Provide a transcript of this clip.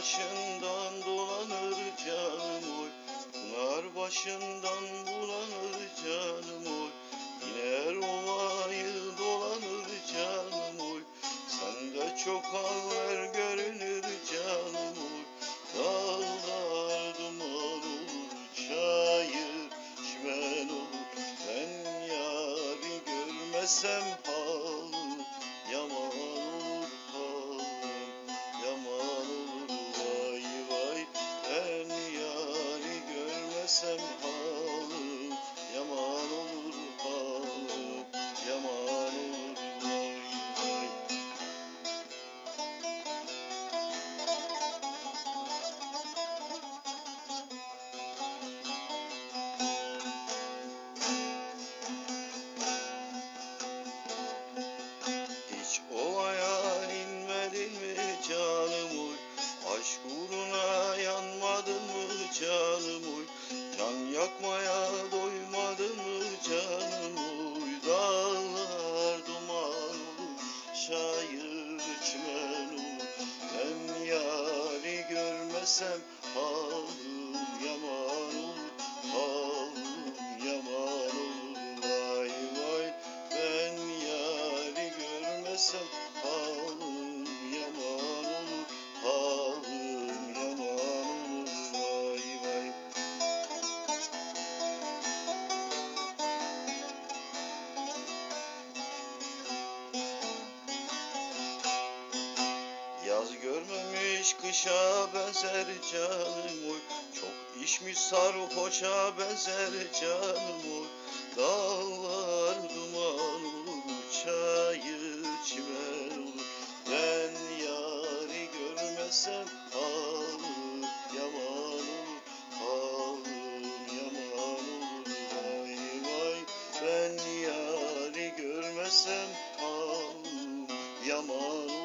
başından dolanır canım oy. Pınar başından bulanır canım oy. İner ovayı dolanır canım oy. Sende çok haller görünür canım oy. Dağlar duman olur, çayır çimen olur. Ben yari görmesem halim yaman olur, halim yaman olur. Vay vay, ben yari görmesem halim yaman olur, halim yaman olur. Vay vay. Hiç ovaya inmedin mi canım oy? Aşk uğruna yanmadın mı canım oy? Can yakmaya doymadın mı canım oy? Dağlar duman olur, şair çimen olur. Ben yari görmesem halim yaman olur, halim yaman olur. Vay vay, ben yari görmesem halim yaman olur, halim yaman olur. Vay vay. Yaz görmemiş kışa benzer canım oy. Çok içmiş sarhoşa benzer canım oy. Dağlar duman olur, çayır çimen olur. Ben yari görmesem halim yaman olur, halim yaman olur. Vay vay, ben yari görmesem halim yaman olur.